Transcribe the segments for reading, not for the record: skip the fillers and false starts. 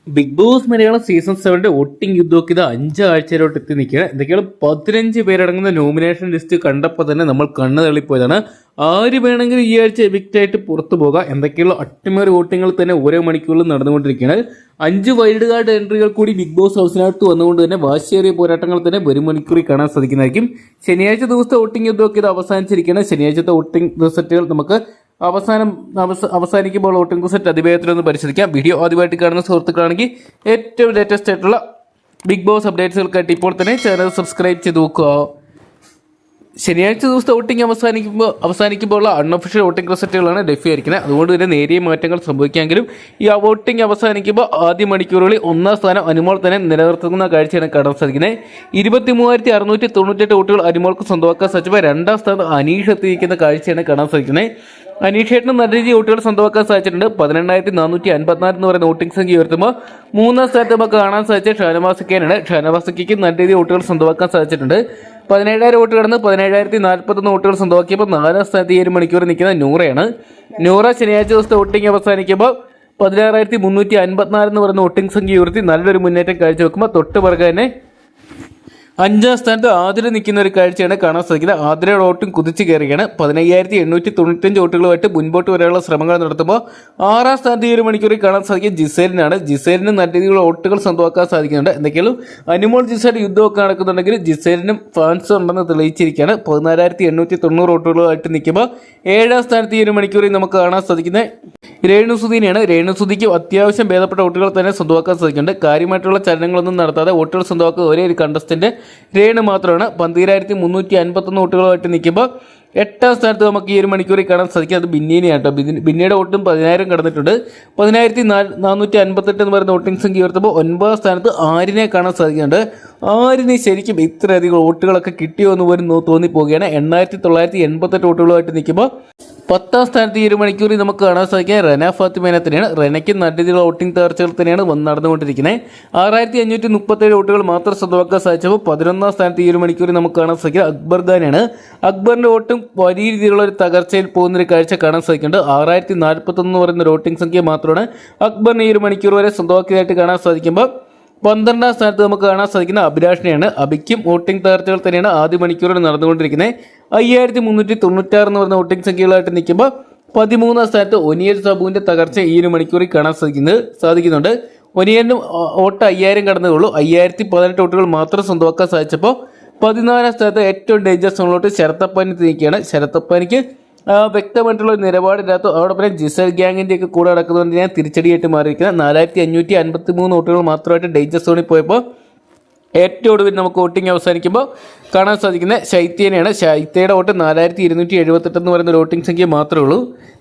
Big Boss Malayalam season 7 voting യുദ്ധമൊക്കെ ഇത് 5 ആഴ്ചയിലോട്ട് എത്തി നിൽക്കുകയാണ്. എന്തൊക്കെയാണ് 15 പേരടങ്ങുന്ന നോമിനേഷൻ ലിസ്റ്റ് കണ്ടപ്പോൾ തന്നെ നമ്മൾ കണ്ണ് തള്ളിപ്പോയതാണ്. ആര് വേണമെങ്കിലും ഈ ആഴ്ച എവിക്റ്റ് ആയിട്ട് പുറത്തു പോകാം. എന്തൊക്കെയുള്ള അട്ടിമറി വോട്ടിങ്ങൾ തന്നെ ഓരോ മണിക്കൂറിലും നടന്നുകൊണ്ടിരിക്കുകയാണ്. 5 വൈൽഡ് കാർഡ് എൻട്രികൾ കൂടി ബിഗ് ബോസ് ഹൗസിനകത്ത് വന്നുകൊണ്ട് തന്നെ വാശിയേറിയ പോരാട്ടങ്ങൾ തന്നെ വരും മണിക്കൂറിൽ കാണാൻ സാധിക്കുന്നതായിരിക്കും. ശനിയാഴ്ച ദിവസത്തെ വോട്ടിംഗ് യുദ്ധമൊക്കെ ഇത് അവസാനിച്ചിരിക്കുകയാണ്. ശനിയാഴ്ചത്തെ വോട്ടിംഗ് റിസൾട്ടുകൾ നമുക്ക് അവസാനിക്കുമ്പോൾ വോട്ടിംഗ് റിസൾട്ട് അതിവേഗത്തിലൊന്ന് പരിശോധിക്കാം. വീഡിയോ ആദ്യമായിട്ട് കാണുന്ന സുഹൃത്തുക്കളാണെങ്കിൽ ഏറ്റവും ലേറ്റസ്റ്റ് ആയിട്ടുള്ള ബിഗ് ബോസ് അപ്ഡേറ്റ്സുകൾക്കായിട്ട് ഇപ്പോൾ തന്നെ ചാനൽ സബ്സ്ക്രൈബ് ചെയ്ത് നോക്കുക. ശനിയാഴ്ച ദിവസത്തെ വോട്ടിംഗ് അവസാനിക്കുമ്പോൾ അൺഒഫീഷ്യൽ വോട്ടിംഗ് റിസൾട്ടുകളാണ് ലഭ്യമായിരിക്കുന്നത്. അതുകൊണ്ട് തന്നെ നേരിയ മാറ്റങ്ങൾ സംഭവിക്കാമെങ്കിലും ഈ വോട്ടിംഗ് അവസാനിക്കുമ്പോൾ ആദ്യ മണിക്കൂറുകളിൽ 1-ാം സ്ഥാനം അനുമോൾ തന്നെ നിലനിർത്തുന്ന കാഴ്ചയാണ് കാണാൻ സാധിക്കുന്നത്. 23,698 വോട്ടുകൾ അനുമോൾക്ക് സ്വന്തമാക്കാൻ സാധിച്ചപ്പോൾ 2-ാം സ്ഥാനം അനീഷ് എത്തിയിരിക്കുന്ന കാഴ്ചയാണ് കാണാൻ സാധിക്കുന്നത്. അനീഷേട്ടിന് നല്ല രീതിയിൽ വോട്ടുകൾ സ്വന്തമാക്കാൻ സാധിച്ചിട്ടുണ്ട്. 18,454 എന്ന് പറയുന്ന വോട്ടിംഗ് സംഖ്യ ഉയർത്തുമ്പോൾ 3-ാം സ്ഥാനത്ത് നമുക്ക് കാണാൻ സാധിച്ച ഷാനവാസിക്കാനാണ്. ഷാനവാസിക്ക് നല്ല രീതിയിൽ വോട്ടുകൾ സ്വന്തമാക്കാൻ സാധിച്ചിട്ടുണ്ട്. 17,000 വോട്ട് കടന്ന് 17,041 വോട്ടുകൾ സ്വന്തമാക്കിയപ്പോൾ 4-ാം സ്ഥാനത്ത് ഈ ഒരു മണിക്കൂർ നിൽക്കുന്ന നൂറയാണ്. നൂറ ശനിയാഴ്ച ദിവസത്തെ വോട്ടിംഗ് അവസാനിക്കുമ്പോൾ 16,354 എന്ന് പറയുന്ന വോട്ടിംഗ് സംഖ്യ ഉയർത്തി നല്ലൊരു മുന്നേറ്റം കാഴ്ചവെക്കുമ്പോൾ തൊട്ട് പുറകെ തന്നെ 5-ാം സ്ഥാനത്ത് ആതിര നിൽക്കുന്ന ഒരു കാഴ്ചയാണ് കാണാൻ സാധിക്കുന്നത്. ആതിരയുടെ വോട്ടും കുതിച്ചു കയറുകയാണ്. 15,895 വോട്ടുകളുമായിട്ട് മുൻപോട്ട് വരാനുള്ള ശ്രമങ്ങൾ നടത്തുമ്പോൾ 6-ാം സ്ഥാനത്ത് ഈ ഒരു മണിക്കൂറിൽ കാണാൻ സാധിക്കുക ജിസേലിനാണ്. ജിസേലിന് നല്ല രീതിയിലുള്ള വോട്ടുകൾ സ്വന്തമാക്കാൻ സാധിക്കുന്നുണ്ട്. എന്തൊക്കെയാലും അനുമോൾ ജിസേൽ യുദ്ധമൊക്കെ നടക്കുന്നുണ്ടെങ്കിൽ ജിസേലിനും ഫാൻസ് ഉണ്ടെന്ന് തെളിയിച്ചിരിക്കുകയാണ്. 14,890 വോട്ടുകളുമായിട്ട് നിൽക്കുമ്പോൾ 7-ാം സ്ഥാനത്ത് ഈ ഒരു മണിക്കൂറിൽ നമുക്ക് കാണാൻ സാധിക്കുന്നത് രേണുസുധീനെയാണ്. രേണുസുധിക്ക് അത്യാവശ്യം ഭേദപ്പെട്ട വോട്ടുകൾ തന്നെ സ്വന്തമാക്കാൻ സാധിക്കുന്നുണ്ട്. കാര്യമായിട്ടുള്ള ചലനങ്ങളൊന്നും നടത്താതെ വോട്ടുകൾ സ്വന്തമാക്കുക ഒരേ ഒരു കണ്ടസ്റ്റന്റ് രേണു മാത്രമാണ്. 12,351 വോട്ടുകളുമായിട്ട് നിൽക്കുമ്പോൾ 8-ാം സ്ഥാനത്ത് നമുക്ക് ഈ ഒരു മണിക്കൂറിൽ കാണാൻ സാധിക്കും. അത് ബിന്നിനെയാണ് കേട്ടോ. ബിന്നിയുടെ വോട്ടും 10,000 കടന്നിട്ടുണ്ട്. 10,458 എന്ന് പറയുന്ന വോട്ടിംഗ് സംഖ്യ ഉയർത്തുമ്പോൾ 9-ാം സ്ഥാനത്ത് ആരിനെ കാണാൻ സാധിക്കുന്നുണ്ട്. ആരിനെ ശരിക്കും ഇത്രയധികം വോട്ടുകളൊക്കെ കിട്ടിയോ എന്ന് പോലും തോന്നിപ്പോവുകയാണ്. 8,988 വോട്ടുകളുമായിട്ട് നിൽക്കുമ്പോൾ 10-ാം സ്ഥാനത്ത് ഈ ഒരു മണിക്കൂറിൽ നമുക്ക് കാണാൻ സാധിക്കുക റെന ഫാത്തിമേനെ തന്നെയാണ്. റെനയ്ക്ക് നല്ല രീതിയിലുള്ള വോട്ടിംഗ് തകർച്ചകൾ തന്നെയാണ് നടന്നുകൊണ്ടിരിക്കുന്നത്. 6,537 വോട്ടുകൾ മാത്രം സ്വന്തമാക്കാൻ സാധിച്ചപ്പോൾ 11-ാം സ്ഥാനത്ത് ഈ ഒരു മണിക്കൂറിൽ നമുക്ക് കാണാൻ സാധിക്കുക അക്ബർ ഖാനാണ്. അക്ബറിന്റെ വോട്ടും വലിയ രീതിയിലുള്ള ഒരു തകർച്ചയിൽ പോകുന്നൊരു കാഴ്ച കാണാൻ സാധിക്കുന്നുണ്ട്. 6,041 എന്ന് പറയുന്ന വോട്ടിംഗ് സംഖ്യ മാത്രമാണ് അക്ബറിന് ഈ ഒരു മണിക്കൂർ വരെ സ്വന്തമാക്കിയതായിട്ട് കാണാൻ സാധിക്കുമ്പോൾ 12-ാം സ്ഥാനത്ത് നമുക്ക് കാണാൻ സാധിക്കുന്ന അഭിലാഷിനെയാണ്. അഭിക്കും വോട്ടിംഗ് തകർച്ചകൾ തന്നെയാണ് ആദ്യ മണിക്കൂറിൽ നടന്നുകൊണ്ടിരിക്കുന്നത്. 5,396 എന്ന് പറയുന്ന വോട്ടിംഗ് സംഖ്യകളായിട്ട് നിൽക്കുമ്പോൾ 13-ാം സ്ഥാനത്ത് ഒനിയൽ സാബുവിന്റെ തകർച്ച ഈ ഒരു മണിക്കൂറിൽ കാണാൻ സാധിക്കുന്നുണ്ട്. ഒനിയലിനും വോട്ട് 5,000 കടന്നതുള്ളൂ. 5,018 വോട്ടുകൾ മാത്രം സ്വന്തമാക്കാൻ സാധിച്ചപ്പോൾ 14-ാം സ്ഥാനത്ത് ഏറ്റവും ഡേഞ്ചർ സോണിലോട്ട് ശരത്തപ്പാനി നിൽക്കുകയാണ്. ശരത്തപ്പാനിക്ക് വ്യക്തമായിട്ടുള്ള ഒരു നിലപാടില്ലാത്ത അതോടൊപ്പം ജിസൽ ഗ്യാങ്ങിൻ്റെ ഒക്കെ കൂടെ നടക്കുന്നതുകൊണ്ട് ഞാൻ തിരിച്ചടിയായിട്ട് മാറിയിരിക്കുന്നത്. 4,553 വോട്ടുകൾ മാത്രമായിട്ട് ഡേഞ്ചർ സോണിൽ പോയപ്പോൾ ഏറ്റവും ഒടുവിൽ നമുക്ക് വോട്ടിംഗ് അവസാനിക്കുമ്പോൾ കാണാൻ സാധിക്കുന്ന ശൈത്യനെയാണ്. ശൈത്യയുടെ വോട്ട് 4,278 എന്ന് പറയുന്ന വോട്ടിംഗ് സംഖ്യ മാത്രമേ ഉള്ളൂ.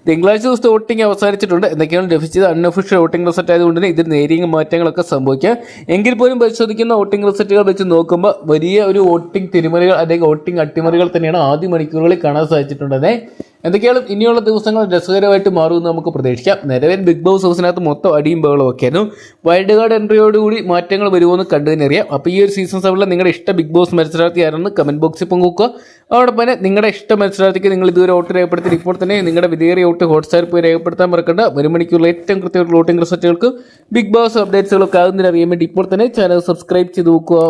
തിങ്കളാഴ്ച ദിവസത്തെ വോട്ടിംഗ് അവസാനിച്ചിട്ടുണ്ട്. എന്തൊക്കെയാണ് ലഭിച്ചത് അൺഒഫീഷ്യൽ വോട്ടിംഗ് റിസൾട്ട് ആയതുകൊണ്ട് തന്നെ ഇതിൽ നേരിയ മാറ്റങ്ങളൊക്കെ സംഭവിക്കാം. എങ്കിൽ പോലും പരിശോധിക്കുന്ന വോട്ടിംഗ് റിസൾട്ടുകൾ വെച്ച് നോക്കുമ്പോൾ വലിയ ഒരു വോട്ടിംഗ് തിരിമറികൾ അല്ലെങ്കിൽ വോട്ടിംഗ് അട്ടിമറികൾ തന്നെയാണ് ആദ്യ മണിക്കൂറുകളിൽ കാണാൻ സാധിച്ചിട്ടുള്ളത്. എന്തൊക്കെയാണ് ഇനിയുള്ള ദിവസങ്ങൾ രസകരമായിട്ട് മാറുമെന്ന് നമുക്ക് പ്രതീക്ഷിക്കാം. നിലവിൽ ബിഗ് ബോസ് ഹൗസിനകത്ത് മൊത്തം അടിയും ബഹളവും ഒക്കെയായിരുന്നു. വൈൽഡ് കാർഡ് എൻട്രിയോടുകൂടി മാറ്റങ്ങൾ വരുമെന്ന് കണ്ടു തന്നെ അറിയാം. അപ്പോൾ ഈ ഒരു സീസൺ 7 നിങ്ങളുടെ ഇഷ്ട ബിഗ് ബോസ് മത്സരാർത്ഥി ആരെന്ന് കമന്റ് ബോക്സിൽ പങ്കുവെക്കുക. അതോടൊപ്പം തന്നെ നിങ്ങളുടെ ഇഷ്ട മത്സരാർത്ഥിക്ക് നിങ്ങൾ ഇതുവരെ വോട്ട് രേഖപ്പെടുത്തി ഇപ്പോൾ തന്നെ നിങ്ങളുടെ വിലയേറിയ വോട്ട് ഹോട്ട്സ്റ്റാറിൽ പോയി രേഖപ്പെടുത്താൻ മറക്കണ്ട. വരും മണിക്കൂറിൽ ഏറ്റവും കൃത്യമായിട്ടുള്ള വോട്ടിംഗ് റിസൾട്ടുകൾക്ക് ബിഗ് ബോസ് അപ്ഡേറ്റ്സുകളൊക്കെ ആകുന്നതിന് അറിയാൻ വേണ്ടി ഇപ്പോൾ തന്നെ ചാനൽ സബ്സ്ക്രൈബ് ചെയ്ത് നോക്കുക.